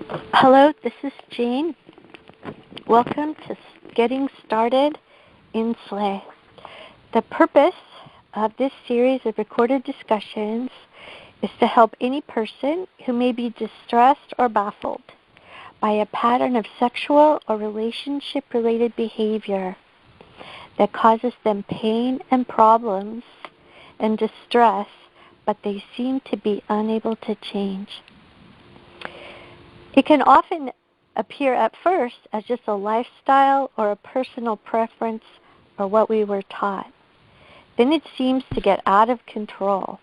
Hello, this is Jane. Welcome to Getting Started in SLAA. The purpose of this series of recorded discussions is to help any person who may be distressed or baffled by a pattern of sexual or relationship-related behavior that causes them pain and problems and distress, but they seem to be unable to change. It can often appear at first as just a lifestyle or a personal preference or what we were taught. Then it seems to get out of control.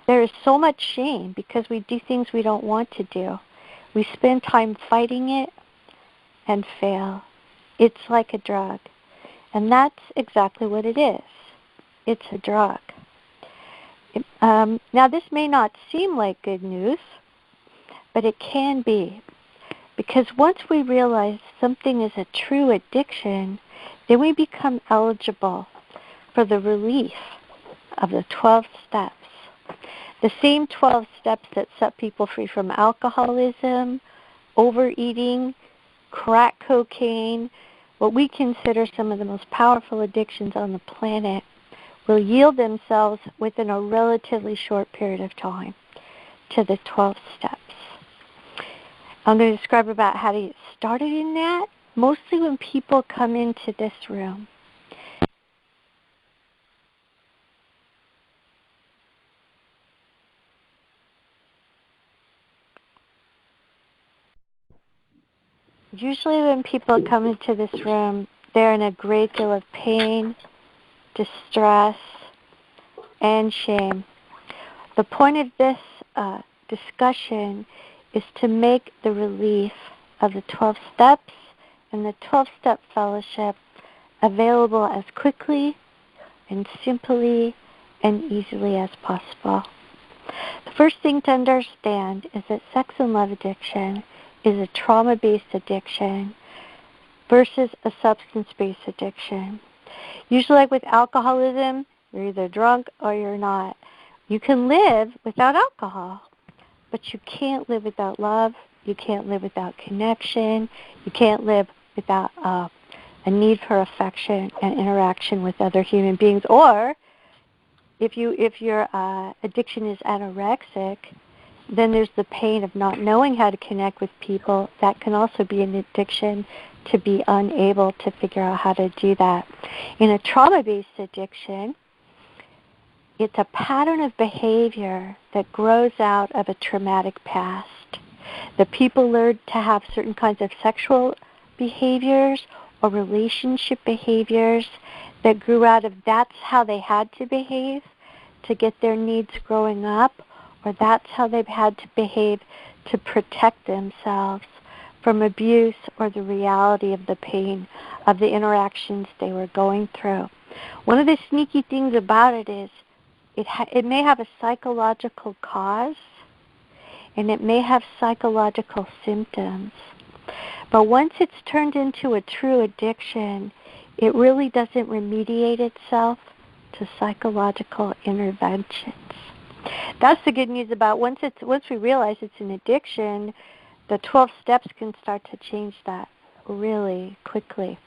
There is so much shame because we do things we don't want to do. We spend time fighting it and fail. It's like a drug. And that's exactly what it is. It's a drug. Now, this may not seem like good news, but it can be. Because once we realize something is a true addiction, then we become eligible for the relief of the 12 steps. The same 12 steps that set people free from alcoholism, overeating, crack cocaine, what we consider some of the most powerful addictions on the planet, will yield themselves within a relatively short period of time to the 12 steps. I'm going to describe about how to get started in that, mostly when people come into this room. Usually when people come into this room, they're in a great deal of pain, distress, and shame. The point of this discussion is to make the relief of the 12 steps and the 12-step fellowship available as quickly and simply and easily as possible. The first thing to understand is that sex and love addiction is a trauma-based addiction versus a substance-based addiction. Usually, like with alcoholism, you're either drunk or you're not. You can live without alcohol, but you can't live without love. You can't live without connection. You can't live without a need for affection and interaction with other human beings. Or if your addiction is anorexic, then there's the pain of not knowing how to connect with people. That can also be an addiction, to be unable to figure out how to do that. In a trauma-based addiction, it's a pattern of behavior that grows out of a traumatic past. The people learn to have certain kinds of sexual behaviors or relationship behaviors that grew out of that's how they had to behave to get their needs growing up, or that's how they've had to behave to protect themselves from abuse or the reality of the pain of the interactions they were going through. One of the sneaky things about it is it may have a psychological cause, and it may have psychological symptoms. But once it's turned into a true addiction, it really doesn't remediate itself to psychological interventions. That's the good news about once we realize it's an addiction, the 12 steps can start to change that really quickly.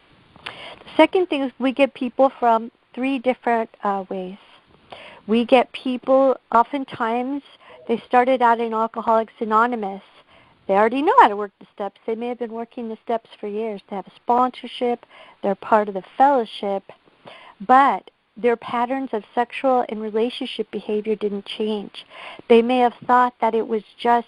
The second thing is we get people from three different ways. We get people, oftentimes, they started out in Alcoholics Anonymous. They already know how to work the steps. They may have been working the steps for years. They have a sponsorship. They're part of the fellowship. But their patterns of sexual and relationship behavior didn't change. They may have thought that it was just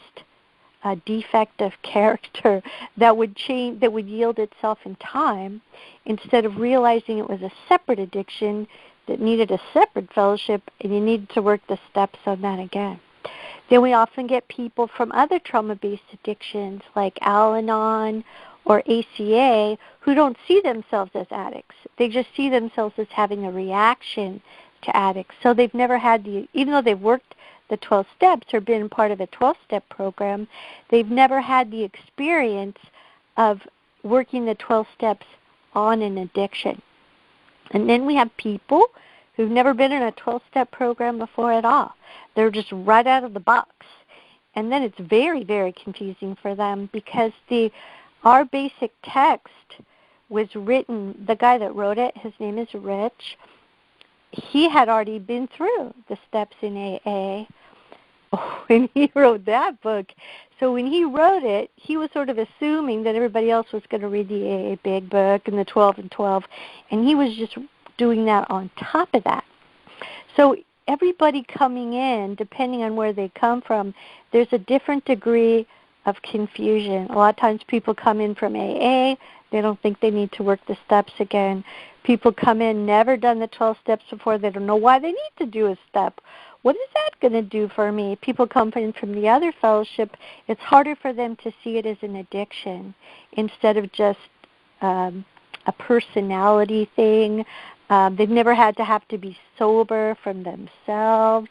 a defect of character that would change, that would yield itself in time, instead of realizing it was a separate addiction that needed a separate fellowship, and you needed to work the steps on that again. Then we often get people from other trauma-based addictions like Al-Anon or ACA who don't see themselves as addicts. They just see themselves as having a reaction to addicts. So they've never had even though they've worked the 12 steps or been part of a 12-step program, they've never had the experience of working the 12 steps on an addiction. And then we have people who've never been in a 12-step program before at all. They're just right out of the box. and then it's very, very confusing for them because our basic text was written, the guy that wrote it, his name is Rich, he had already been through the steps in AA when he wrote that book. So when he wrote it, he was sort of assuming that everybody else was going to read the AA Big Book and the 12 and 12, and he was just doing that on top of that. So everybody coming in, depending on where they come from, there's a different degree of confusion. A lot of times people come in from AA, they don't think they need to work the steps again. People come in, never done the 12 steps before, they don't know why they need to do a step. What is that going to do for me? People come in from the other fellowship, it's harder for them to see it as an addiction instead of just a personality thing. They've never had to have to be sober from themselves.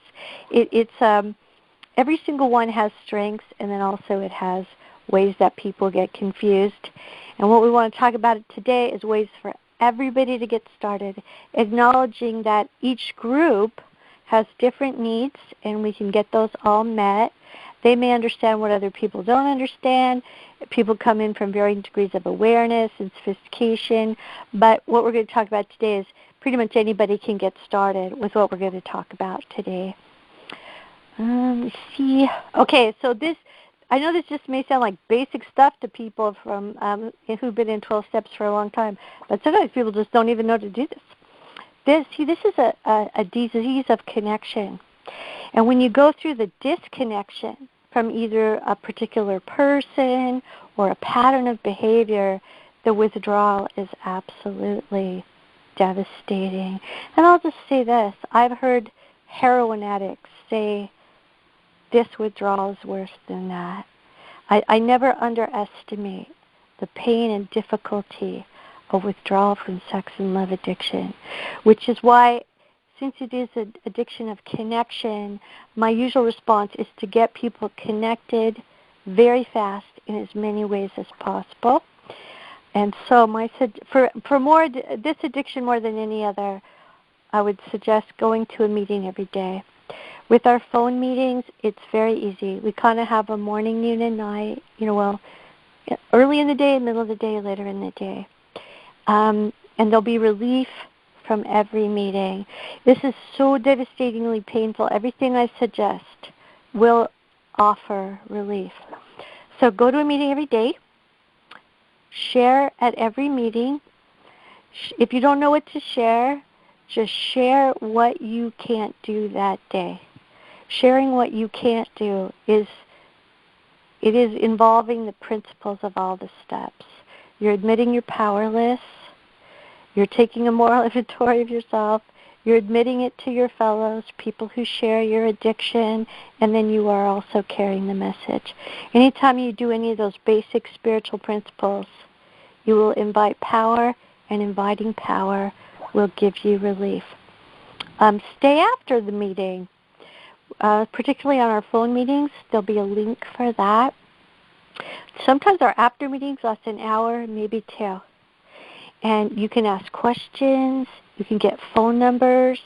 Every single one has strengths, and then also it has ways that people get confused. And what we want to talk about today is ways for everybody to get started, acknowledging that each group has different needs, and we can get those all met. They may understand what other people don't understand. People come in from varying degrees of awareness and sophistication. But what we're going to talk about today is pretty much anybody can get started with what we're going to talk about today. Let's see. Okay, so I know this just may sound like basic stuff to people from who've been in 12 steps for a long time, but sometimes people just don't even know to do this. This is a disease of connection. And when you go through the disconnection from either a particular person or a pattern of behavior, the withdrawal is absolutely devastating. And I'll just say this. I've heard heroin addicts say this withdrawal is worse than that. I never underestimate the pain and difficulty of withdrawal from sex and love addiction, which is why, since it is an addiction of connection, my usual response is to get people connected very fast in as many ways as possible. And so for more this addiction more than any other, I would suggest going to a meeting every day. With our phone meetings, it's very easy. We kind of have a morning, noon, and night, early in the day, middle of the day, later in the day. And there'll be relief from every meeting. This is so devastatingly painful. Everything I suggest will offer relief. So go to a meeting every day. Share at every meeting. If you don't know what to share, just share what you can't do that day. Sharing what you can't do is involving the principles of all the steps. You're admitting you're powerless. You're taking a moral inventory of yourself. You're admitting it to your fellows, people who share your addiction, and then you are also carrying the message. Anytime you do any of those basic spiritual principles, you will invite power, and inviting power will give you relief. Stay after the meeting. Particularly on our phone meetings, there'll be a link for that. Sometimes our after meetings last an hour, maybe 2. And you can ask questions. You can get phone numbers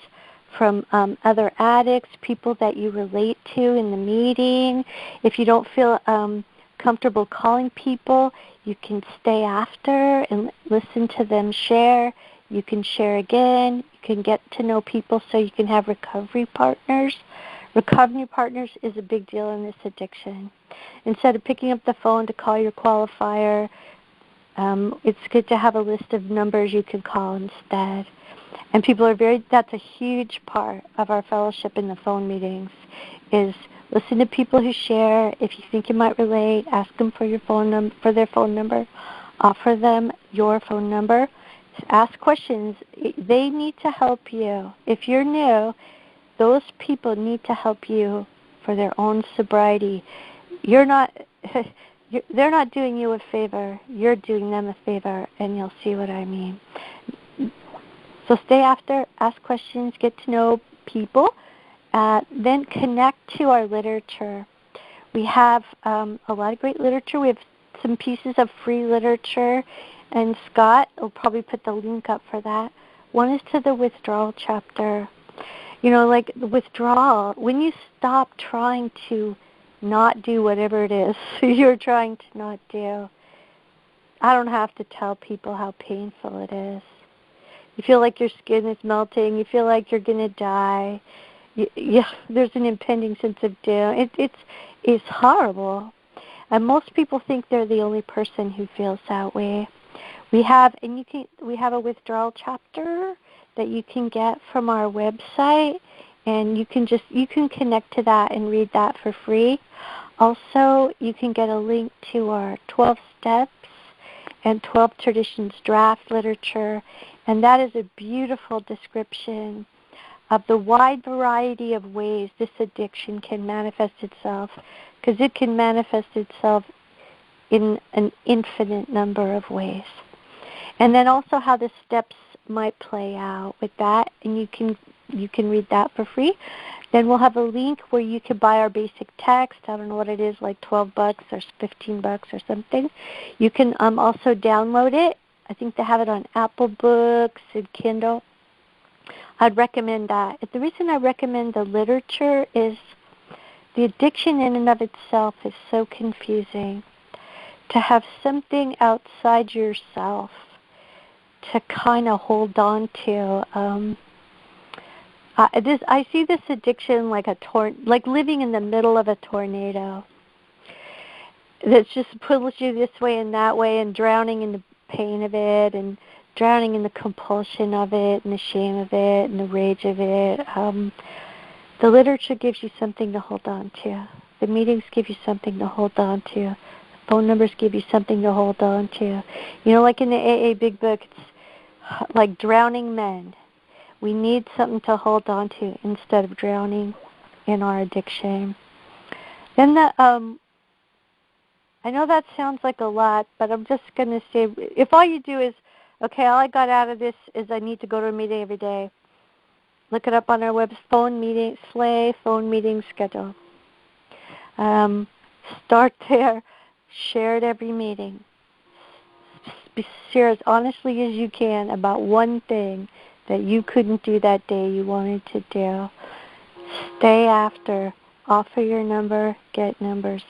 from other addicts, people that you relate to in the meeting. If you don't feel comfortable calling people, you can stay after and listen to them share. You can share again. You can get to know people so you can have recovery partners. Recovery partners is a big deal in this addiction. Instead of picking up the phone to call your qualifier, it's good to have a list of numbers you can call instead. And that's a huge part of our fellowship in the phone meetings, is listen to people who share. If you think you might relate, ask them for their phone number. Offer them your phone number. Ask questions. They need to help you. If you're new, those people need to help you for their own sobriety. They're not doing you a favor. You're doing them a favor, and you'll see what I mean. So stay after, ask questions, get to know people, then connect to our literature. We have a lot of great literature. We have some pieces of free literature, and Scott will probably put the link up for that. One is to the withdrawal chapter. Like the withdrawal, when you stop trying to not do whatever it is you're trying to not do. I don't have to tell people how painful it is. You feel like your skin is melting. You feel like you're going to die. There's an impending sense of doom. It's horrible. And most people think they're the only person who feels that way. We have a withdrawal chapter that you can get from our website, and you can connect to that and read that for free. Also, you can get a link to our 12 steps and 12 traditions draft literature, and that is a beautiful description of the wide variety of ways this addiction can manifest itself, because it can manifest itself in an infinite number of ways. And then also how the steps might play out with that, and you can read that for free. Then we'll have a link where you can buy our basic text. I don't know what it is, like $12 or $15 or something. You can also download it. I think they have it on Apple Books and Kindle. I'd recommend that. The reason I recommend the literature is the addiction in and of itself is so confusing. To have something outside yourself to kind of hold on to. I see this addiction like like living in the middle of a tornado. That's just pulls you this way and that way, and drowning in the pain of it, and drowning in the compulsion of it, and the shame of it, and the rage of it. The literature gives you something to hold on to. The meetings give you something to hold on to. The phone numbers give you something to hold on to. You know, like in the AA Big Book, it's like drowning men. We need something to hold on to instead of drowning in our addiction. Then I know that sounds like a lot, but I'm just going to say, if all you do is, okay, all I got out of this is I need to go to a meeting every day. Look it up on our website, SLAA phone meeting schedule. Start there. Share at every meeting. Share as honestly as you can about one thing that you couldn't do that day you wanted to do. Stay after. Offer your number. Get numbers.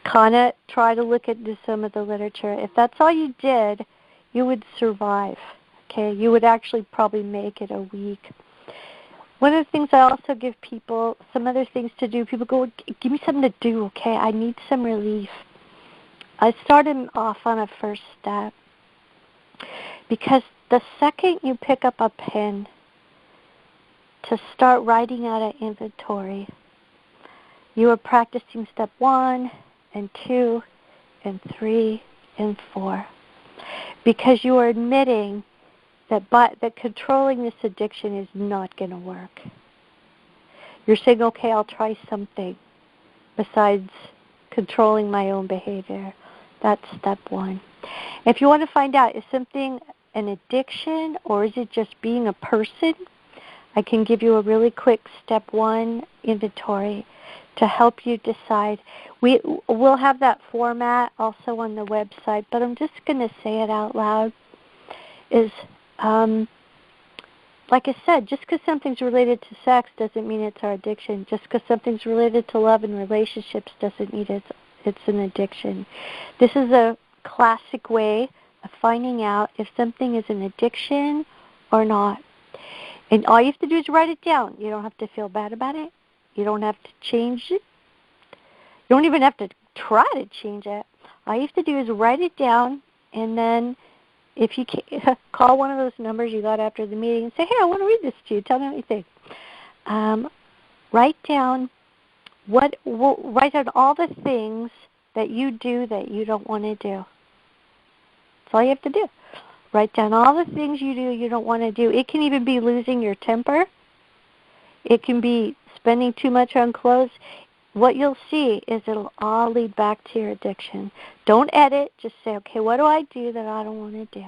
Kind of try to look at some of the literature. If that's all you did, you would survive. Okay, you would actually probably make it a week. One of the things I also give people, some other things to do, people go, give me something to do, okay? I need some relief. I started off on a first step, because the second you pick up a pen to start writing out an inventory, you are practicing step 1 and 2 and 3 and 4, because you are admitting that controlling this addiction is not going to work. You're saying, okay, I'll try something besides controlling my own behavior. That's step 1. If you want to find out, is something an addiction or is it just being a person, I can give you a really quick step 1 inventory to help you decide. We'll have that format also on the website, but I'm just going to say it out loud. Like I said, just because something's related to sex doesn't mean it's our addiction. Just because something's related to love and relationships doesn't mean it's an addiction. This is a classic way of finding out if something is an addiction or not. And all you have to do is write it down. You don't have to feel bad about it. You don't have to change it. You don't even have to try to change it. All you have to do is write it down, and then if you can, call one of those numbers you got after the meeting and say, hey, I want to read this to you. Tell me what you think. Write down all the things that you do that you don't want to do. That's all you have to do. Write down all the things you do you don't want to do. It can even be losing your temper. It can be spending too much on clothes. What you'll see is it'll all lead back to your addiction. Don't edit. Just say, okay, what do I do that I don't want to do?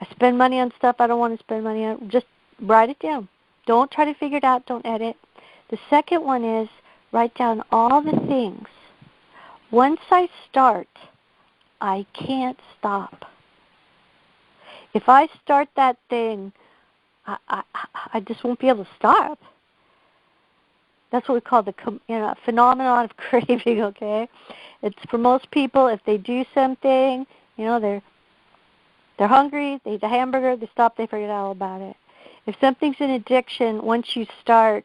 I spend money on stuff I don't want to spend money on. Just write it down. Don't try to figure it out. Don't edit. The second one is write down all the things. Once I start, I can't stop. If I start that thing, I just won't be able to stop. That's what we call the phenomenon of craving, okay? It's for most people, if they do something, they're hungry, they eat a hamburger, they stop, they forget all about it. If something's an addiction, once you start,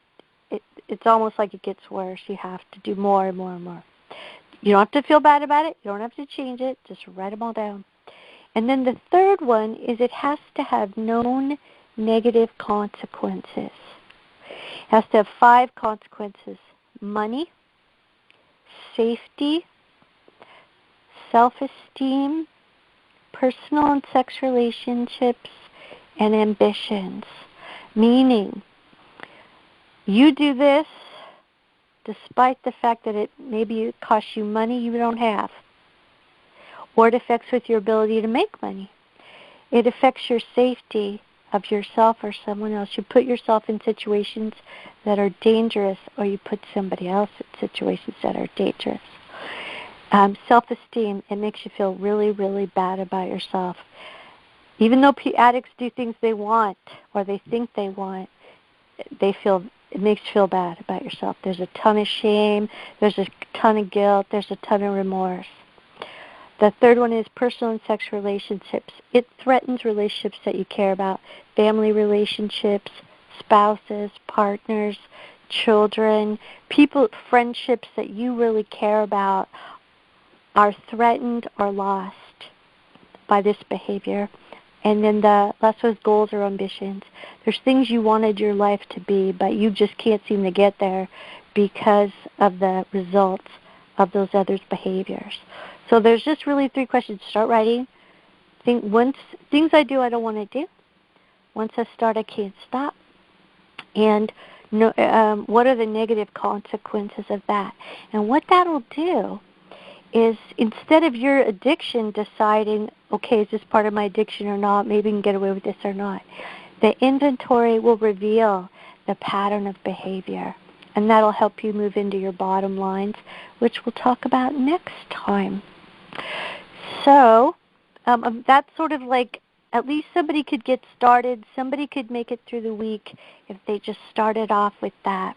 it's almost like it gets worse. You have to do more and more and more. You don't have to feel bad about it. You don't have to change it. Just write them all down. And then the third one is it has to have known negative consequences. It has to have 5 consequences: money, safety, self-esteem, personal and sex relationships, and ambitions. Meaning, you do this despite the fact that maybe it costs you money you don't have, or it affects with your ability to make money. It affects your safety of yourself or someone else. You put yourself in situations that are dangerous, or you put somebody else in situations that are dangerous. Self-esteem, it makes you feel really, really bad about yourself. Even though addicts do things they want or they think they want, it makes you feel bad about yourself. There's a ton of shame, there's a ton of guilt, there's a ton of remorse. The third one is personal and sex relationships. It threatens relationships that you care about, family relationships, spouses, partners, children, people, friendships that you really care about are threatened or lost by this behavior. And then the last one is goals or ambitions. There's things you wanted your life to be, but you just can't seem to get there because of the results of those others' behaviors. So there's just really 3 questions. Start writing. Things I do I don't want to do. Once I start, I can't stop. And what are the negative consequences of that? And what that'll do is, instead of your addiction deciding, okay, is this part of my addiction or not, maybe I can get away with this or not, the inventory will reveal the pattern of behavior. And that'll help you move into your bottom lines, which we'll talk about next time. So that's sort of like, at least somebody could get started. Somebody could make it through the week if they just started off with that.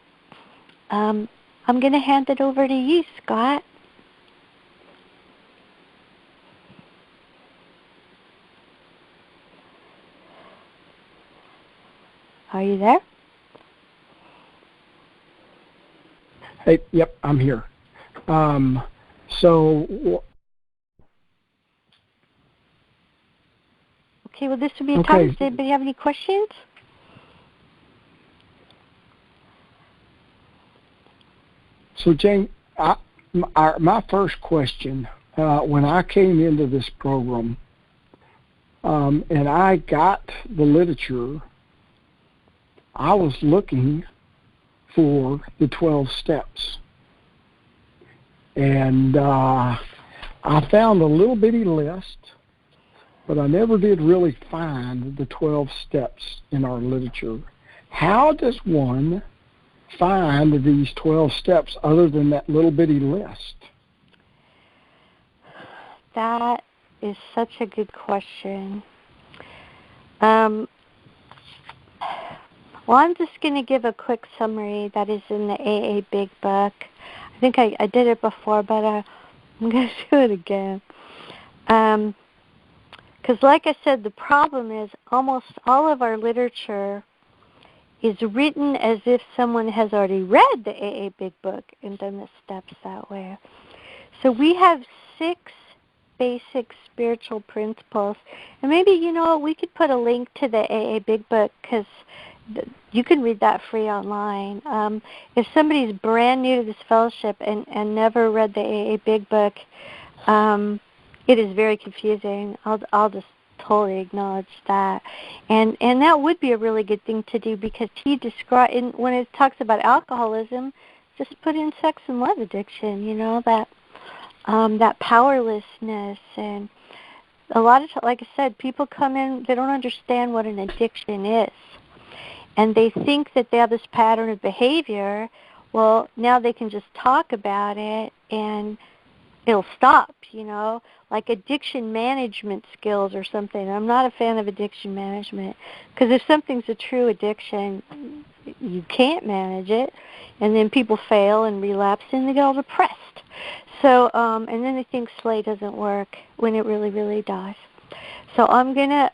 I'm going to hand it over to you, Scott. Are you there? Hey, yep, I'm here. Okay, well, this would be a time. Does anybody have any questions? So, Jane, my first question, when I came into this program and I got the literature, I was looking for the 12 steps. And I found a little bitty list, but I never did really find the 12 steps in our literature. How does one find these 12 steps other than that little bitty list? That is such a good question. Well, I'm just going to give a quick summary that is in the AA Big Book. I think I did it before, but I'm going to do it again. Because like I said, the problem is almost all of our literature is written as if someone has already read the AA Big Book and done the steps that way. So we have 6 basic spiritual principles. And maybe, we could put a link to the AA Big Book, because you can read that free online. If somebody's brand new to this fellowship and never read the AA Big Book, it is very confusing. I'll just totally acknowledge that. And that would be a really good thing to do, because he describes, when it talks about alcoholism, just put in sex and love addiction, that powerlessness. And a lot of, like I said, people come in, they don't understand what an addiction is. And they think that they have this pattern of behavior. Well, now they can just talk about it and it'll stop, like addiction management skills or something. I'm not a fan of addiction management, because if something's a true addiction, you can't manage it, and then people fail and relapse and they get all depressed. So, and then they think SLAA doesn't work when it really, really does. So I'm gonna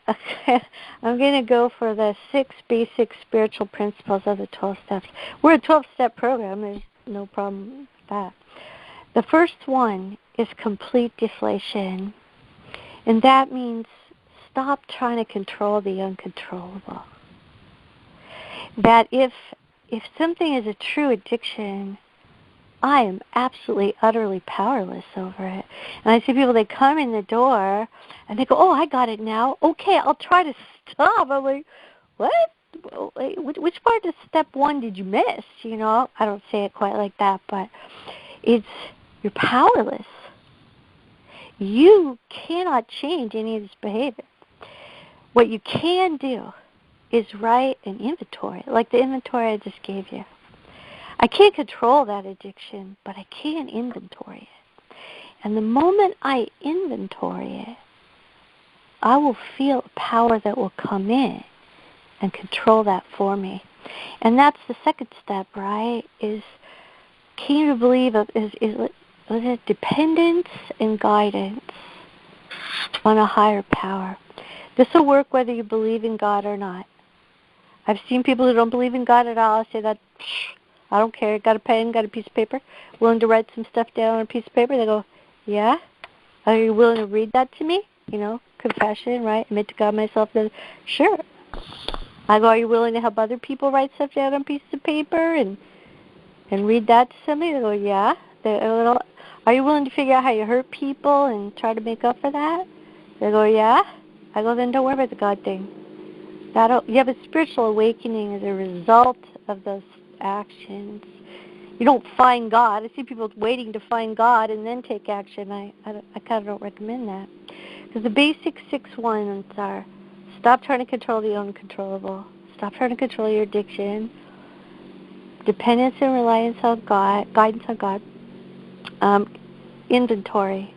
go for the 6 basic spiritual principles of the 12 steps. We're a 12-step program. There's no problem with that. The first one is complete deflation, and that means stop trying to control the uncontrollable. That if something is a true addiction, I am absolutely, utterly powerless over it. And I see people, they come in the door, and they go, oh, I got it now. Okay, I'll try to stop. I'm like, what? Which part of step 1 did you miss? You know, I don't say it quite like that, but you're powerless. You cannot change any of this behavior. What you can do is write an inventory, like the inventory I just gave you. I can't control that addiction, but I can inventory it. And the moment I inventory it, I will feel a power that will come in and control that for me. And that's the second step, right? Is can you believe is it dependence and guidance on a higher power? This will work whether you believe in God or not. I've seen people who don't believe in God at all. I say that, I don't care. Got a pen, got a piece of paper, willing to write some stuff down on a piece of paper. They go, yeah? Are you willing to read that to me? You know, confession, right? Admit to God myself that, sure. I go, are you willing to help other people write stuff down on pieces of paper and read that to somebody? They go, yeah. Are you willing to figure out how you hurt people and try to make up for that? They go, yeah. I go, then don't worry about the God thing. You have a spiritual awakening as a result of those actions. You don't find God. I see people waiting to find God and then take action. I kind of don't recommend that. Because the basic 6 ones are stop trying to control the uncontrollable. Stop trying to control your addiction. Dependence and reliance on God. Guidance on God. Inventory.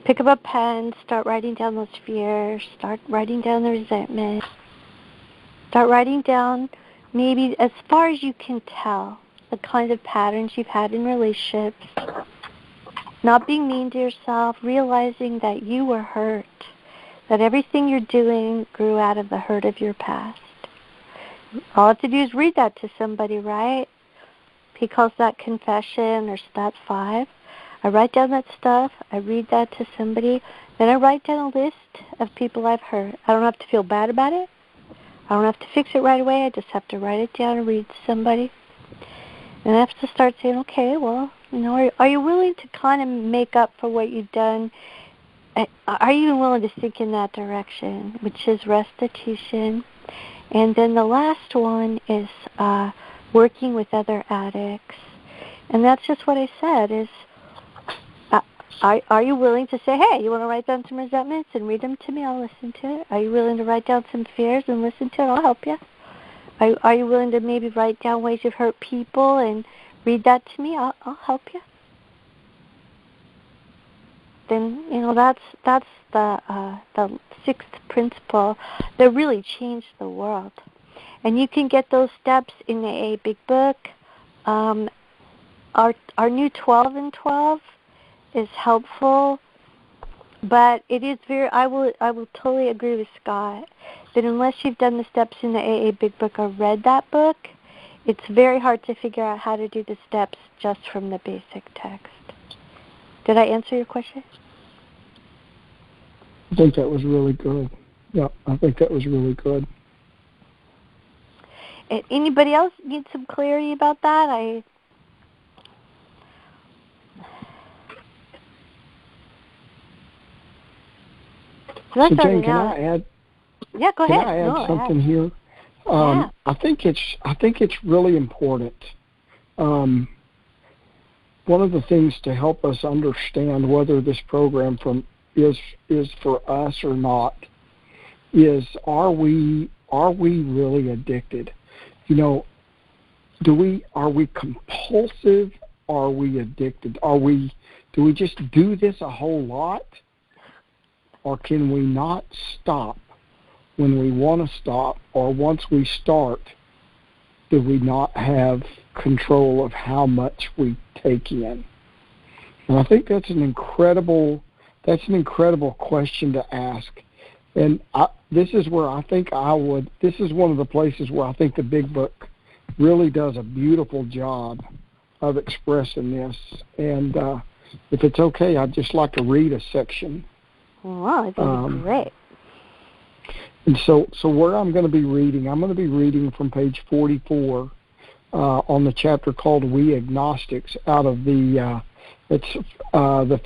Pick up a pen. Start writing down those fears. Start writing down the resentment. Start writing down maybe as far as you can tell the kinds of patterns you've had in relationships. Not being mean to yourself. Realizing that you were hurt. That everything you're doing grew out of the hurt of your past. All I have to do is read that to somebody, right? He calls that confession or step 5. I write down that stuff. I read that to somebody. Then I write down a list of people I've hurt. I don't have to feel bad about it. I don't have to fix it right away. I just have to write it down and read to somebody. And I have to start saying, okay, well, you know, are you willing to kind of make up for what you've done? Are you even willing to think in that direction, which is restitution? And then the last one is working with other addicts. And that's just what I said is, are you willing to say, hey, you want to write down some resentments and read them to me? I'll listen to it. Are you willing to write down some fears and listen to it? I'll help you. Are you willing to maybe write down ways you've hurt people and read that to me? I'll help you. Then, you know, that's the 6th principle that really changed the world. And you can get those steps in the AA Big Book. Our new 12 and 12 is helpful, but it is I will totally agree with Scott that unless you've done the steps in the AA Big Book or read that book, it's very hard to figure out how to do the steps just from the basic text. Did I answer your question? I think that was really good. Yeah, I think that was really good. Anybody else need some clarity about that? So Jane, can I add? Yeah, go ahead. Can I add something here? Yeah. I think it's really important. One of the things to help us understand whether this program is for us or not is are we really addicted? You know, are we compulsive? Are we addicted? Do we just do this a whole lot? Or can we not stop when we want to stop, or once we start, do we not have control of how much we take in? And I think that's an incredible question to ask. And this is where I think this is one of the places where I think the Big Book really does a beautiful job of expressing this. And if it's okay, I'd just like to read a section. Wow, that'd be great. And so where I'm going to be reading from page 44 on the chapter called "We Agnostics" out of the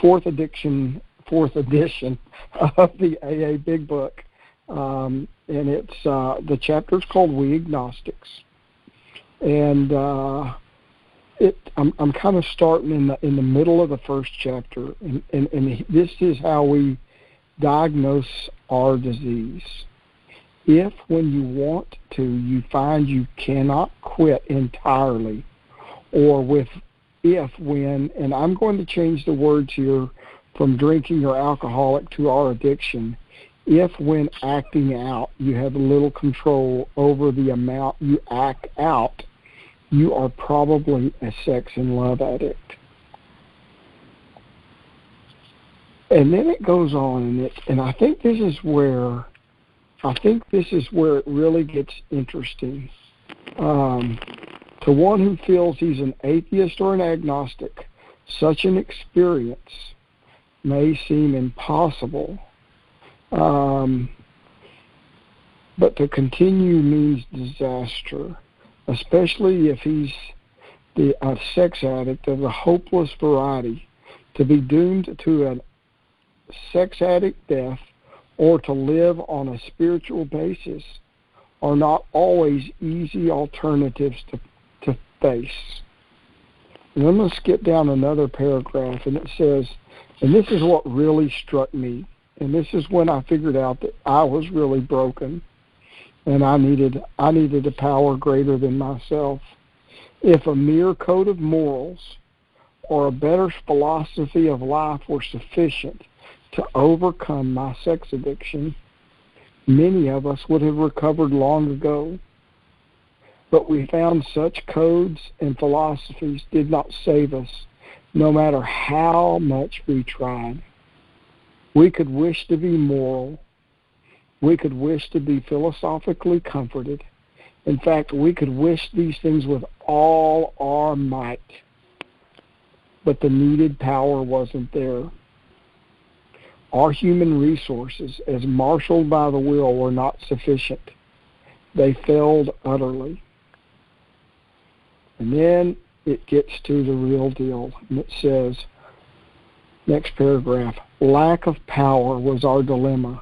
fourth edition of the AA Big Book, and it's the chapter's called "We Agnostics," and I'm kind of starting in the middle of the first chapter, and this is how we diagnose our disease. If, when you want to, you find you cannot quit entirely, or when, and I'm going to change the words here from drinking or alcoholic to our addiction, if, when acting out, you have little control over the amount you act out, you are probably a sex and love addict. And then it goes on, and I think this is where it really gets interesting. To one who feels he's an atheist or an agnostic, such an experience may seem impossible. But to continue means disaster, especially if he's a sex addict of the hopeless variety. To be doomed to a sex addict death or to live on a spiritual basis are not always easy alternatives to face. And I'm going to skip down another paragraph, and it says, and this is what really struck me, and this is when I figured out that I was really broken, and I needed a power greater than myself. If a mere code of morals or a better philosophy of life were sufficient to overcome my sex addiction, many of us would have recovered long ago. But we found such codes and philosophies did not save us, no matter how much we tried. We could wish to be moral. We could wish to be philosophically comforted. In fact, we could wish these things with all our might. But the needed power wasn't there. Our human resources, as marshaled by the will, were not sufficient. They failed utterly. And then it gets to the real deal, and it says, next paragraph, lack of power was our dilemma.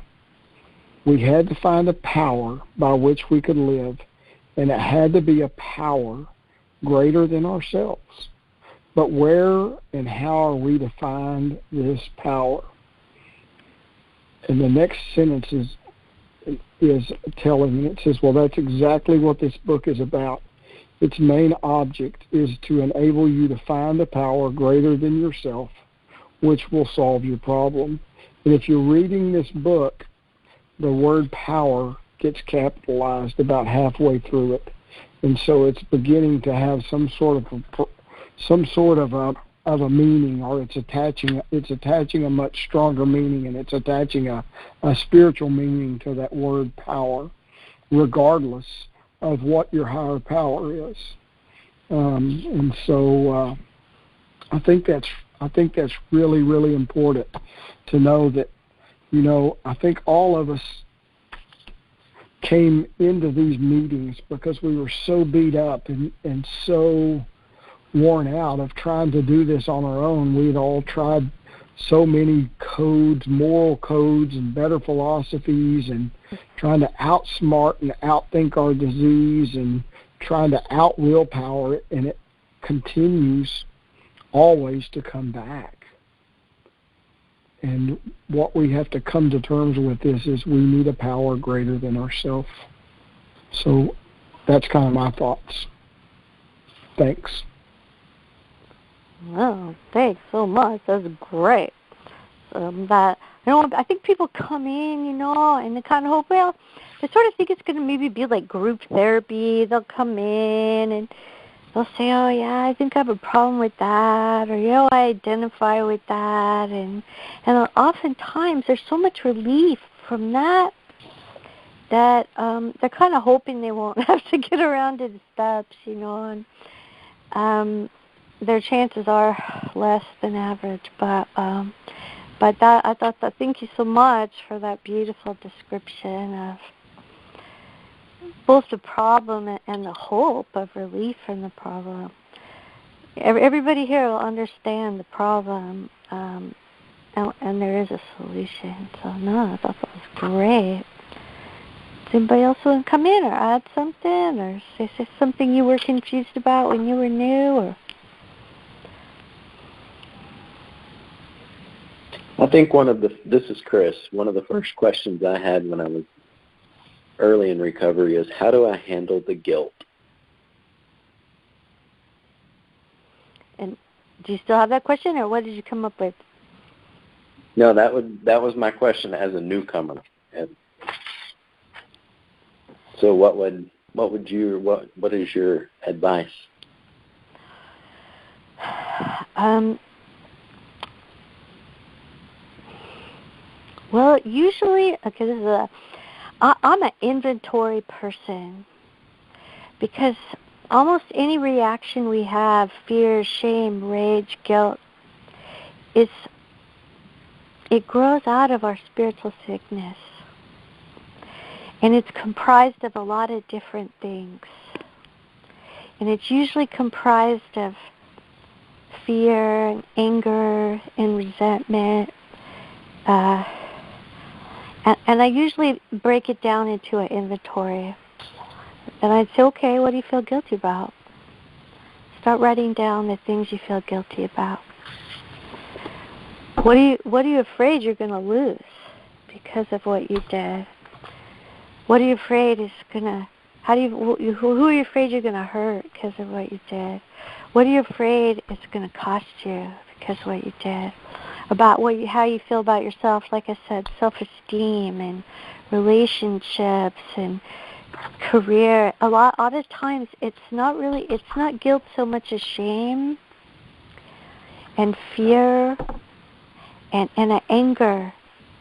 We had to find a power by which we could live, and it had to be a power greater than ourselves. But where and how are we to find this power? And the next sentence is telling, and it says, well, that's exactly what this book is about. Its main object is to enable you to find a power greater than yourself, which will solve your problem. And if you're reading this book, the word power gets capitalized about halfway through it. And so it's beginning to have some sort of a meaning, or it's attaching a much stronger meaning, and it's attaching a spiritual meaning to that word power, regardless of what your higher power is. And so I think that's really, really important to know that, I think all of us came into these meetings because we were so beat up and so worn out of trying to do this on our own. We'd all tried so many codes, moral codes, and better philosophies, and trying to outsmart and outthink our disease and trying to out-willpower it, and it continues always to come back. And what we have to come to terms with is we need a power greater than ourselves. So that's kind of my thoughts. Thanks. Well, thanks so much. That's great. I think people come in, and they kind of hope, well, I sort of think it's going to maybe be like group therapy. They'll come in and they'll say, oh, yeah, I think I have a problem with that, or, I identify with that. And oftentimes there's so much relief from that they're kind of hoping they won't have to get around to the steps, and their chances are less than average. But thank you so much for that beautiful description of both the problem and the hope of relief from the problem. Everybody here will understand the problem, and there is a solution. So, no, I thought that was great. Does anybody else want to come in or add something or say something you were confused about when you were new? Or I think this is Chris, one of the first questions I had when I was early in recovery is, how do I handle the guilt? And do you still have that question, or what did you come up with? No, that was my question as a newcomer. And so what is your advice? Well, usually, okay, I'm an inventory person, because almost any reaction we have, fear, shame, rage, guilt, it grows out of our spiritual sickness. And it's comprised of a lot of different things. And it's usually comprised of fear and anger and resentment. And I usually break it down into an inventory. And I'd say, okay, what do you feel guilty about? Start writing down the things you feel guilty about. What are you afraid you're going to lose because of what you did? What are you afraid is gonna? Who are you afraid you're gonna hurt because of what you did? What are you afraid it's gonna cost you because of what you did? About how you feel about yourself, like I said, self-esteem and relationships and career. A lot of times it's not guilt so much as shame and fear and an anger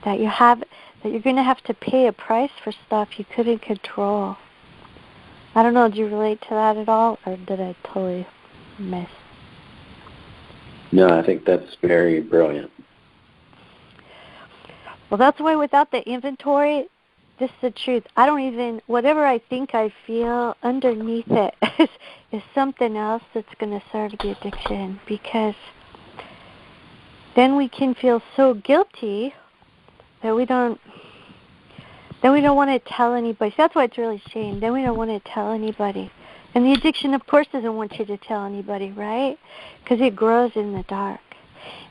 that you have, that you're going to have to pay a price for stuff you couldn't control. I don't know, do you relate to that at all, or did I totally miss? No, I think that's very brilliant. Well, that's why without the inventory, this is the truth. Whatever I think I feel, underneath it is something else that's going to serve the addiction, because then we can feel so guilty that we don't want to tell anybody. So that's why it's really shame. Then we don't want to tell anybody. And the addiction, of course, doesn't want you to tell anybody, right? Because it grows in the dark.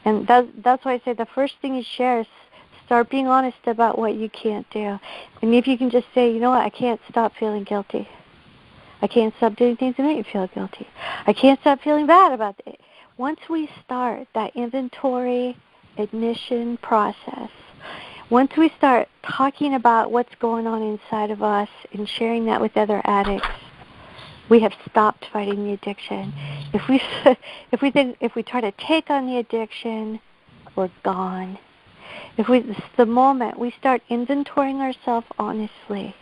And that's why I say the first thing you share is start being honest about what you can't do. And if you can just say, you know what, I can't stop feeling guilty. I can't stop doing things that make me feel guilty. I can't stop feeling bad about it. Once we start that inventory admission process, once we start talking about what's going on inside of us and sharing that with other addicts, we have stopped fighting the addiction. If we try to take on the addiction, we're gone. The moment we start inventorying ourselves honestly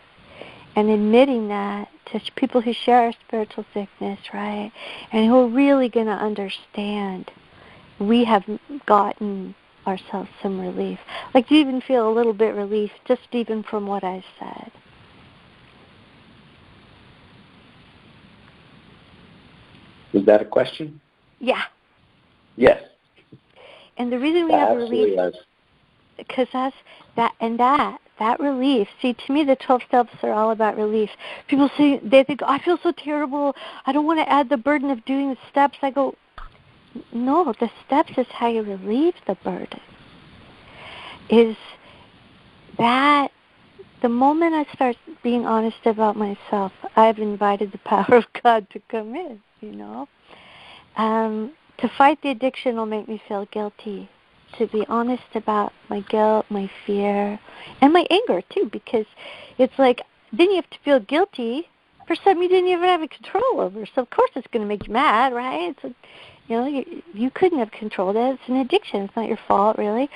and admitting that to people who share our spiritual sickness, right, and who are really going to understand, we have gotten ourselves some relief. Like, you even feel a little bit relief just even from what I said. Was that a question? Yeah. Yes. And the reason we have relief, because that relief, see, to me the 12 steps are all about relief. People say, they think, I feel so terrible, I don't want to add the burden of doing the steps. I go, no, the steps is how you relieve the burden. Is that the moment I start being honest about myself, I've invited the power of God to come in, To fight the addiction will make me feel guilty. To be honest about my guilt, my fear, and my anger too, because it's like then you have to feel guilty for something you didn't even have control over. So of course it's going to make you mad, right? So, you couldn't have controlled it. It's an addiction. It's not your fault, really.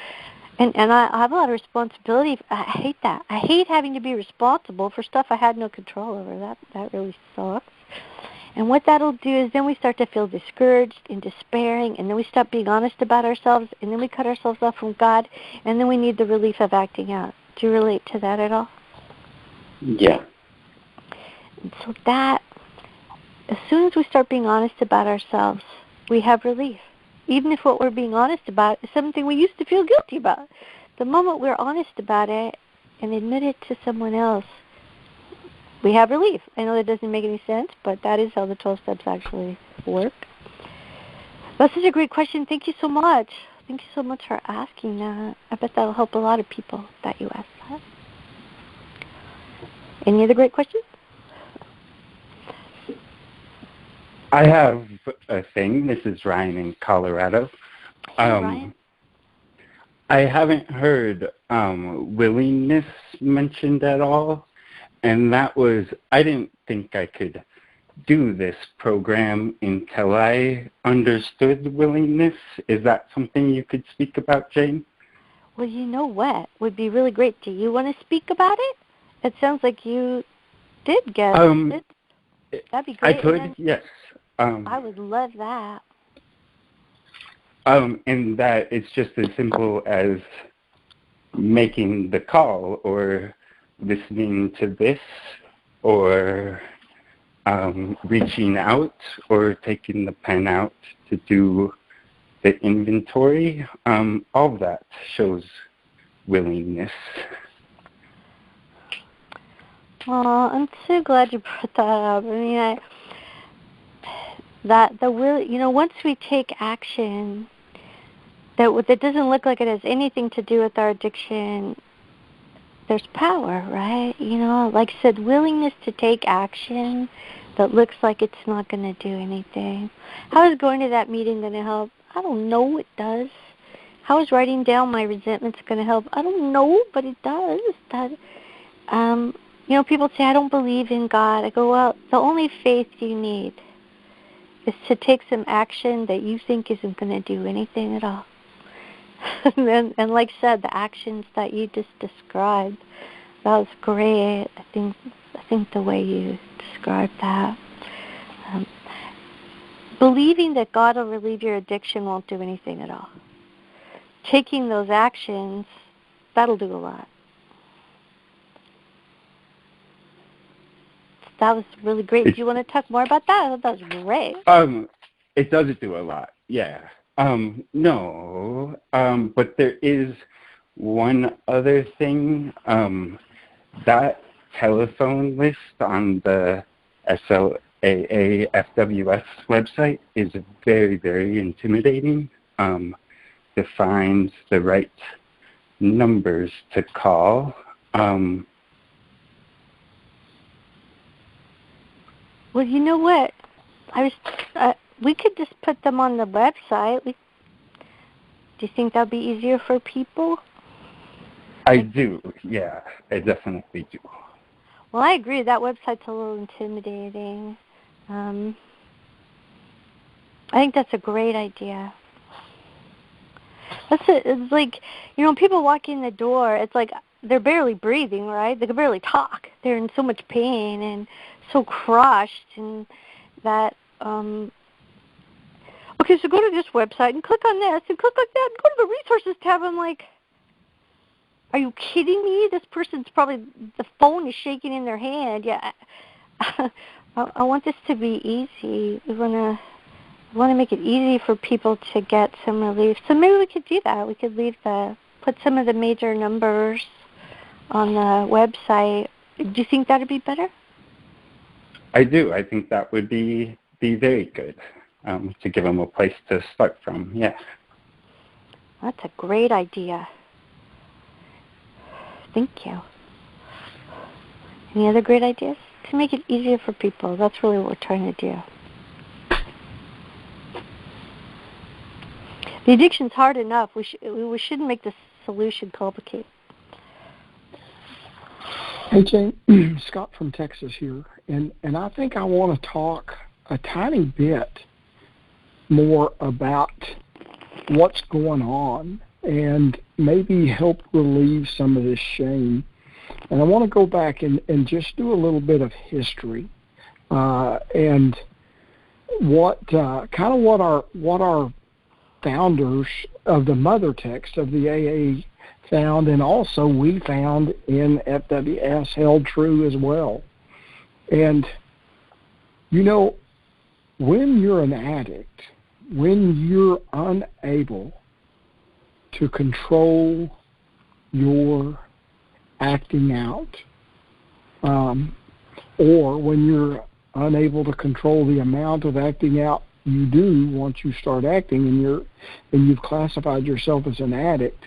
And I have a lot of responsibility. I hate that. I hate having to be responsible for stuff I had no control over. That really sucks. And what that'll do is then we start to feel discouraged and despairing, and then we stop being honest about ourselves, and then we cut ourselves off from God, and then we need the relief of acting out. Do you relate to that at all? Yeah. And so that, as soon as we start being honest about ourselves, we have relief. Even if what we're being honest about is something we used to feel guilty about. The moment we're honest about it and admit it to someone else, we have relief. I know that doesn't make any sense, but that is how the 12 steps actually work. That's such a great question. Thank you so much. Thank you so much for asking that. I bet that'll help a lot of people that you asked that. Any other great questions? I have a thing. This is Ryan in Colorado. Ryan? I haven't heard willingness mentioned at all. And that was, I didn't think I could do this program until I understood willingness. Is that something you could speak about, Jane? Well, you know what would be really great. Do you want to speak about it? It sounds like you did get it. That'd be great. I could, yes. I would love that. And that it's just as simple as making the call or listening to this or reaching out or taking the pen out to do the inventory. All of that shows willingness. Oh, I'm so glad you brought that up. I mean, once we take action, that doesn't look like it has anything to do with our addiction. There's power, right? Like I said, willingness to take action that looks like it's not going to do anything. How is going to that meeting going to help? I don't know. It does. How is writing down my resentments going to help? I don't know, but it does. People say, I don't believe in God. I go, well, the only faith you need is to take some action that you think isn't going to do anything at all. and like I said, the actions that you just described, that was great. I think the way you described that. Believing that God will relieve your addiction won't do anything at all. Taking those actions, that'll do a lot. That was really great. Do you want to talk more about that? I thought that was great. It does do a lot, yeah. No, but there is one other thing. That telephone list on the SLAA FWS website is very, very intimidating. Defines the right numbers to call. Well, you know what? We could just put them on the website. Do you think that would be easier for people? I do, yeah. I definitely do. Well, I agree. That website's a little intimidating. I think that's a great idea. It's like, people walk in the door, it's like they're barely breathing, right? They can barely talk. They're in so much pain and so crushed, and that, okay, so go to this website and click on this and click like that and go to the resources tab. I'm like, are you kidding me? This person's probably, the phone is shaking in their hand. Yeah, I want this to be easy. We want to make it easy for people to get some relief. So maybe we could do that. We could put some of the major numbers on the website. Do you think that would be better? I do. I think that would be very good to give them a place to start from, yeah. That's a great idea. Thank you. Any other great ideas? To make it easier for people. That's really what we're trying to do. The addiction's hard enough. We shouldn't make the solution complicated. Hey, Jane, Scott from Texas here, and I think I want to talk a tiny bit more about what's going on and maybe help relieve some of this shame. And I want to go back and just do a little bit of history and what our founders of the mother text of the AA found, and also we found in FWS held true as well. And, you know, when you're an addict, when you're unable to control your acting out, or when you're unable to control the amount of acting out you do once you start acting and you've classified yourself as an addict,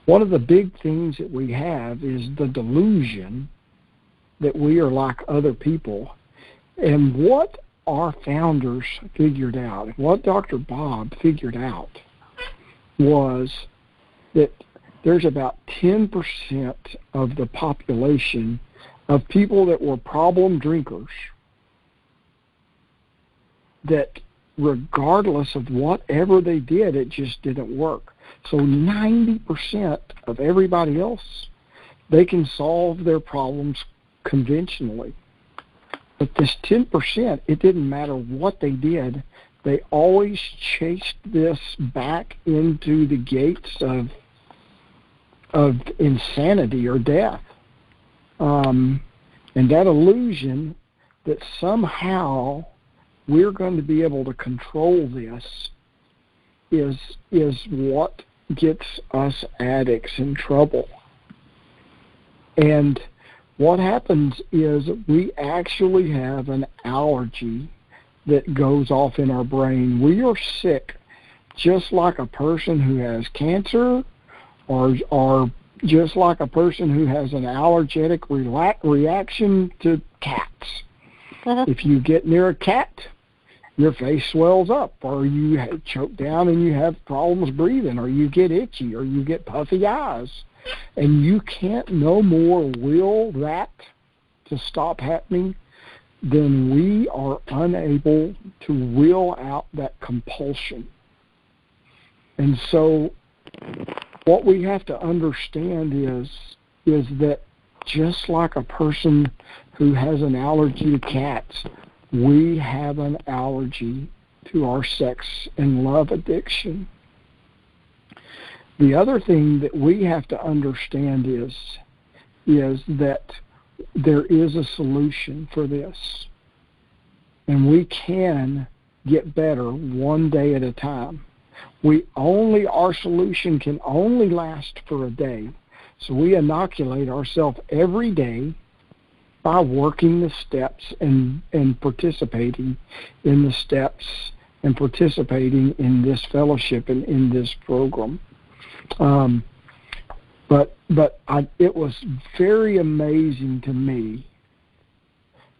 one of the big things that we have is the delusion that we are like other people. And what our founders figured out, what Dr. Bob figured out, was that there's about 10% of the population of people that were problem drinkers that regardless of whatever they did, it just didn't work. So 90% of everybody else, they can solve their problems conventionally. But this 10%, it didn't matter what they did, they always chased this back into the gates of insanity or death. And that illusion that somehow we're going to be able to control this is what gets us addicts in trouble. And what happens is we actually have an allergy that goes off in our brain. We are sick just like a person who has cancer or just like a person who has an allergic reaction to cats. If you get near a cat, your face swells up, or you choke down and you have problems breathing, or you get itchy, or you get puffy eyes. And you can't no more will that to stop happening than we are unable to will out that compulsion. And so what we have to understand is that just like a person who has an allergy to cats, we have an allergy to our sex and love addiction. The other thing that we have to understand is that there is a solution for this. And we can get better one day at a time. Our solution can only last for a day. So we inoculate ourselves every day by working the steps and participating in the steps and participating in this fellowship and in this program. It was very amazing to me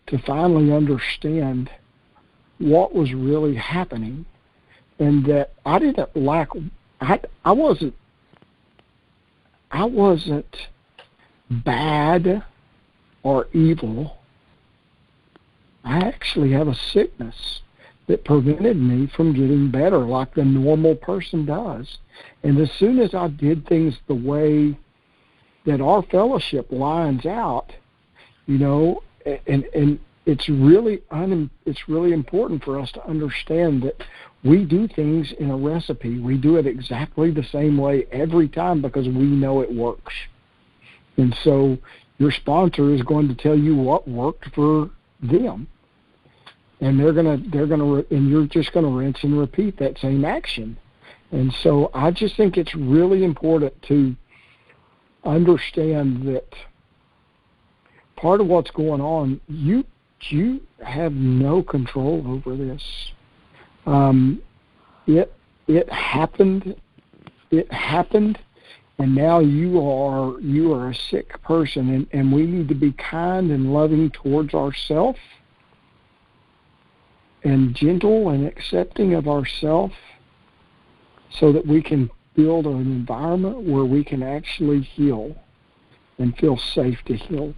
to finally understand what was really happening, and that I wasn't bad or evil. I actually have a sickness that prevented me from getting better like the normal person does. And as soon as I did things the way that our fellowship lines out, and it's really important for us to understand that we do things in a recipe. We do it exactly the same way every time because we know it works. And so your sponsor is going to tell you what worked for them. And and you're just gonna rinse and repeat that same action. And so I just think it's really important to understand that part of what's going on, you have no control over this. It happened, and now you are a sick person, and we need to be kind and loving towards ourselves, and gentle and accepting of ourselves, so that we can build an environment where we can actually heal and feel safe to heal.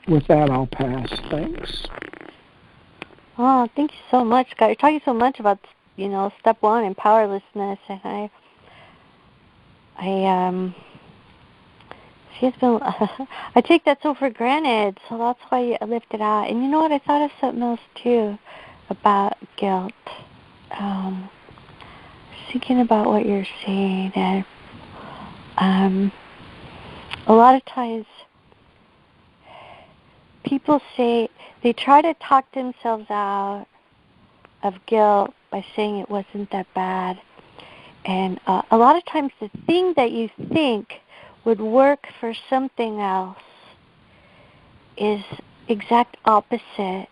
With that, I'll pass. Thanks. Oh, thank you so much, Scott. You're talking so much about, step one and powerlessness, and I take that so for granted, so that's why I left it out. And you know what? I thought of something else too about guilt. Thinking about what you're saying, and a lot of times people say they try to talk themselves out of guilt by saying it wasn't that bad. And a lot of times the thing that you think would work for something else is exact opposite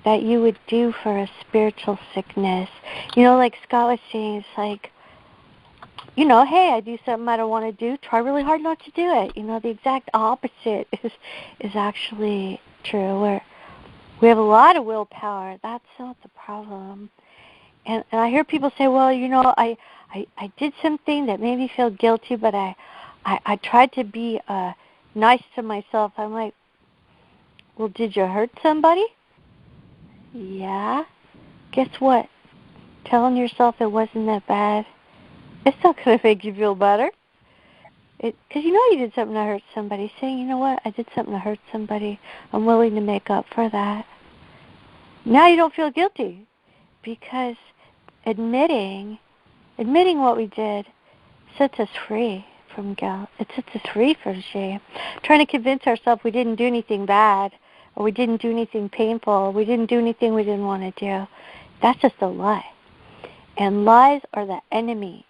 that you would do for a spiritual sickness. Like Scott was saying, it's like, hey, I do something I don't want to do, try really hard not to do it. The exact opposite is actually true, where we have a lot of willpower. That's not the problem. And I hear people say, well, I did something that made me feel guilty, but I tried to be nice to myself. I'm like, well, did you hurt somebody? Yeah. Guess what? Telling yourself it wasn't that bad, it's not going to make you feel better. Because you did something to hurt somebody. Saying, you know what, I did something to hurt somebody. I'm willing to make up for that. Now you don't feel guilty, because admitting what we did sets us free from guilt. It sets us free from shame. Trying to convince ourselves we didn't do anything bad, or we didn't do anything painful, or we didn't do anything we didn't want to do, that's just a lie. And lies are the enemy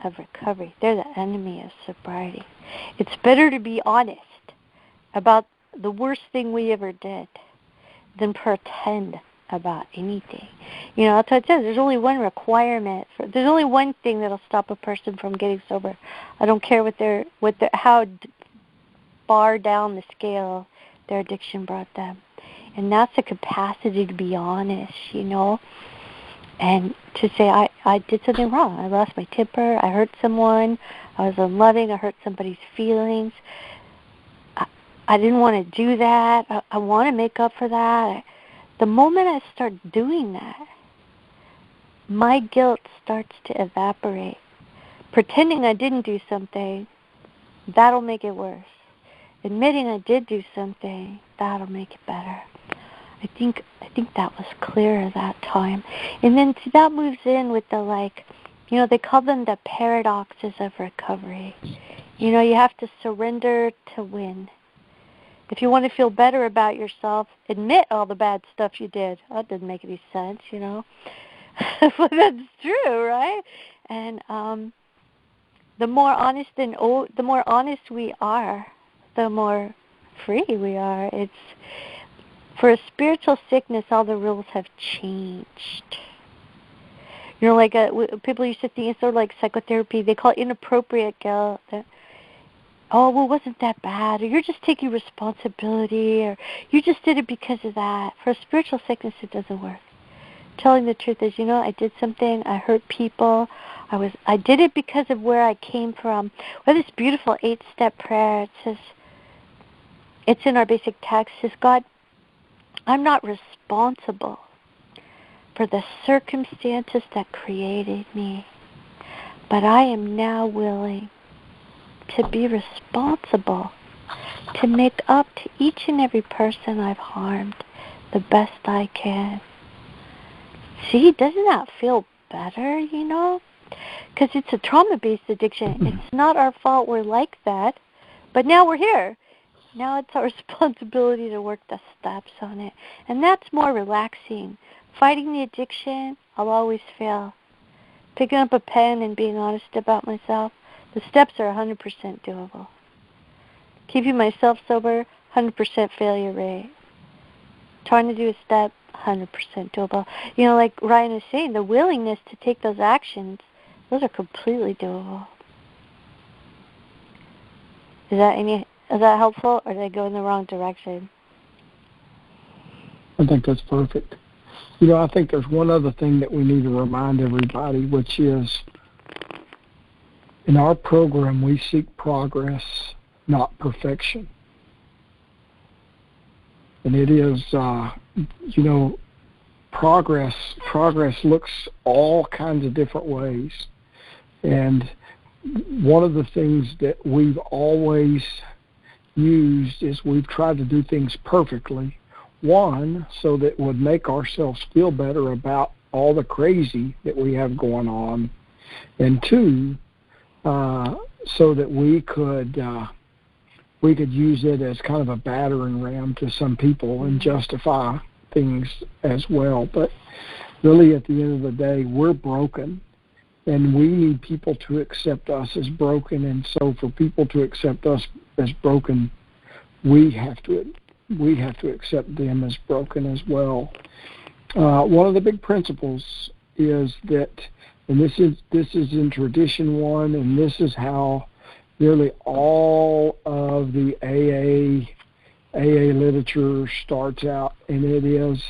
of recovery. They're the enemy of sobriety. It's better to be honest about the worst thing we ever did than pretend about anything. That's what it says. There's only one requirement. There's only one thing that'll stop a person from getting sober. I don't care how far down the scale their addiction brought them. And that's the capacity to be honest, and to say, I did something wrong. I lost my temper. I hurt someone. I was unloving. I hurt somebody's feelings. I didn't want to do that. I want to make up for that. The moment I start doing that, my guilt starts to evaporate. Pretending I didn't do something, that'll make it worse. Admitting I did do something, that'll make it better. I think that was clear at that time. And then that moves in with the, they call them the paradoxes of recovery. You have to surrender to win. If you want to feel better about yourself, admit all the bad stuff you did. That doesn't make any sense, But that's true, right? And the more honest we are, the more free we are. It's for a spiritual sickness, all the rules have changed. People used to think it's sort of like psychotherapy. They call it inappropriate guilt. Wasn't that bad? Or you're just taking responsibility, or you just did it because of that. For a spiritual sickness, it doesn't work. Telling the truth is, I did something. I hurt people. I did it because of where I came from. We have this beautiful 8-step prayer. It says, it's in our basic text. It says, God, I'm not responsible for the circumstances that created me, but I am now willing to be responsible, to make up to each and every person I've harmed the best I can. See, doesn't that feel better, Because it's a trauma-based addiction. It's not our fault we're like that, but now we're here. Now it's our responsibility to work the steps on it. And that's more relaxing. Fighting the addiction, I'll always fail. Picking up a pen and being honest about myself, the steps are 100% doable. Keeping myself sober, 100% failure rate. Trying to do a step, 100% doable. Like Ryan is saying, the willingness to take those actions, those are completely doable. Is that helpful, or did I go in the wrong direction? I think that's perfect. I think there's one other thing that we need to remind everybody, which is in our program we seek progress not perfection. And it is, progress looks all kinds of different ways. And one of the things that we've always used is we've tried to do things perfectly. One, so that it would make ourselves feel better about all the crazy that we have going on. And two, so that we could use it as kind of a battering ram to some people and justify things as well. But really, at the end of the day, we're broken, and we need people to accept us as broken. And so, for people to accept us as broken, we have to accept them as broken as well. One of the big principles is that, and this is in tradition one, and this is how nearly all of the AA literature starts out, and it is,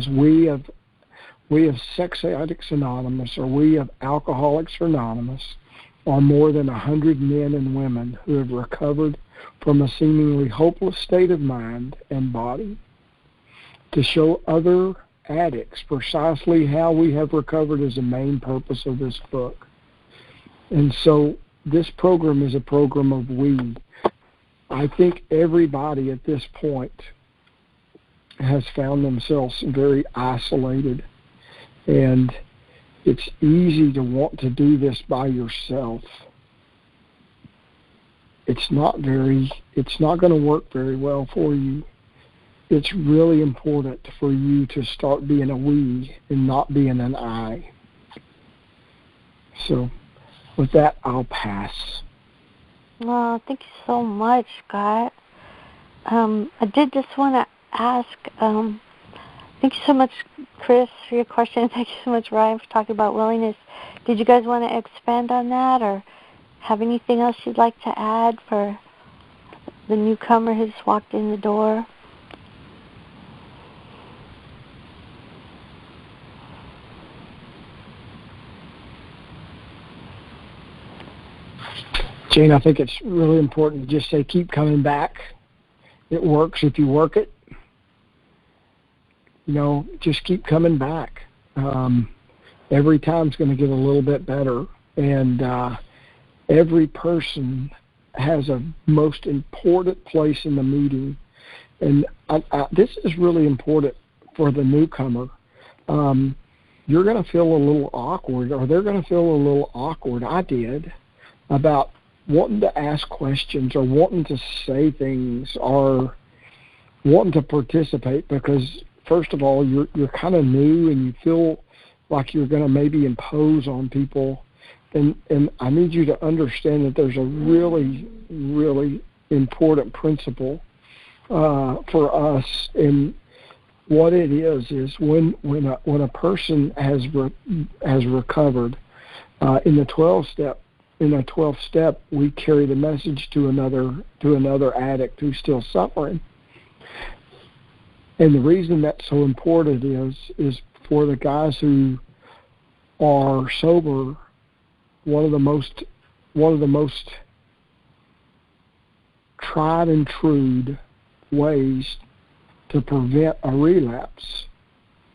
we of Sex Addicts Anonymous, or we of Alcoholics Anonymous, are more than 100 men and women who have recovered from a seemingly hopeless state of mind and body, to show other addicts precisely how we have recovered is the main purpose of this book. And so this program is a program of we. I think everybody at this point has found themselves very isolated, and it's easy to want to do this by yourself. It's not going to work very well for you. It's really important for you to start being a we and not being an I. So with that, I'll pass. Well, thank you so much, Scott. I did just want to ask, thank you so much, Chris, for your question. Thank you so much, Ryan, for talking about willingness. Did you guys want to expand on that, or have anything else you'd like to add for the newcomer who's walked in the door? Jane, I think it's really important to just say keep coming back. It works if you work it. Just keep coming back. Every time's going to get a little bit better, and every person has a most important place in the meeting. And this is really important for the newcomer. You're going to feel a little awkward, or they're going to feel a little awkward. I did, about wanting to ask questions or wanting to say things or wanting to participate, because first of all, you're kind of new and you feel like you're going to maybe impose on people. And I need you to understand that there's a really, really important principle for us. And what it is when a person has recovered in the 12th step, we carry the message to another addict who's still suffering. And the reason that's so important is for the guys who are sober. One of the most tried and true ways to prevent a relapse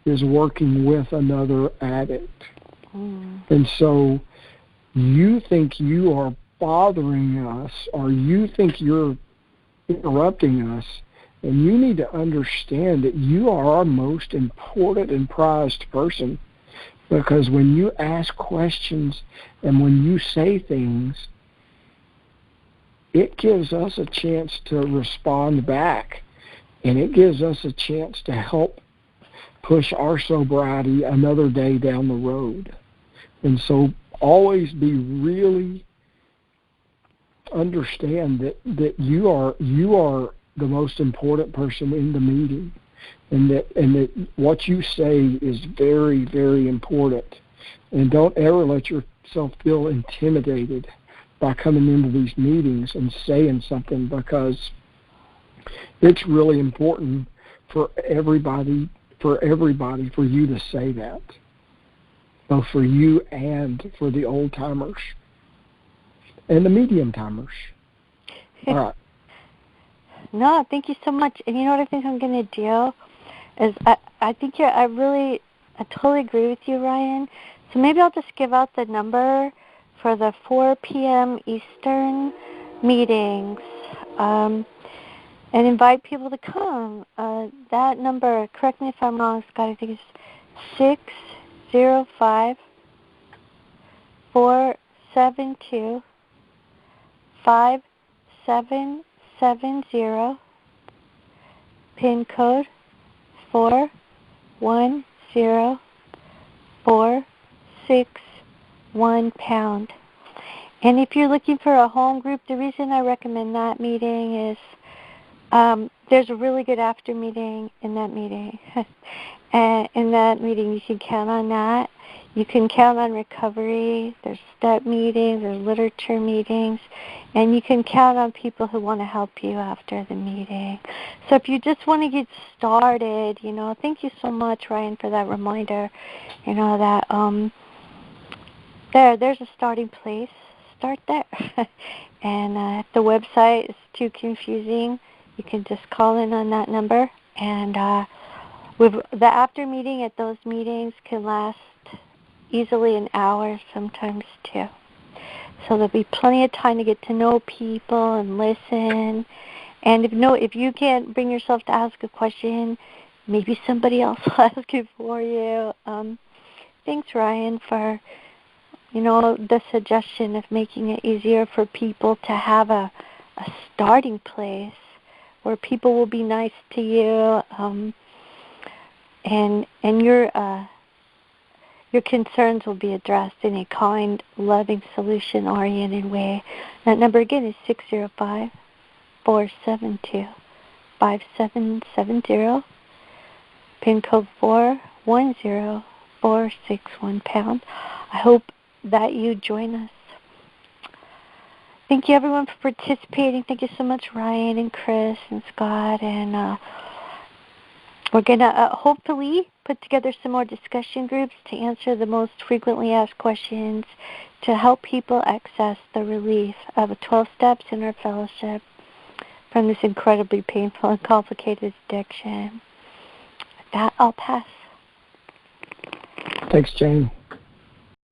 is working with another addict. And so you think you are bothering us, or you think you're interrupting us, and you need to understand that you are our most important and prized person, because when you ask questions and when you say things, it gives us a chance to respond back, and it gives us a chance to help push our sobriety another day down the road. And so always be really understand that you are the most important person in the meeting, and that what you say is very, very important. And don't ever let yourself feel intimidated by coming into these meetings and saying something, because it's really important for everybody for you to say that, both for you and for the old timers. and the medium timers. All right. No, thank you so much. And you know what I think I'm going to do is I think I totally agree with you, Ryan. So maybe I'll just give out the number for the 4 p.m. Eastern meetings and invite people to come. That number, correct me if I'm wrong, Scott, I think it's 605-472-5770, pin code 410461#. And if you're looking for a home group, the reason I recommend that meeting is there's a really good after meeting in that meeting. And in that meeting, you can count on that. You can count on recovery. There's step meetings, there's literature meetings, and you can count on people who want to help you after the meeting. So if you just want to get started, thank you so much, Ryan, for that reminder. That there's a starting place. Start there. And if the website is too confusing, you can just call in on that number. And with the after meeting at those meetings can last easily an hour, sometimes two. So there'll be plenty of time to get to know people and listen. And if you can't bring yourself to ask a question, maybe somebody else will ask it for you. Thanks, Ryan, for the suggestion of making it easier for people to have a starting place where people will be nice to you, and your concerns will be addressed in a kind, loving, solution-oriented way. That number again is 605-472-5770, pin code 410461#. I hope that you join us. Thank you, everyone, for participating. Thank you so much, Ryan and Chris and Scott. And we're going to hopefully put together some more discussion groups to answer the most frequently asked questions to help people access the relief of a 12 steps in our fellowship from this incredibly painful and complicated addiction. With that, I'll pass. Thanks, Jane.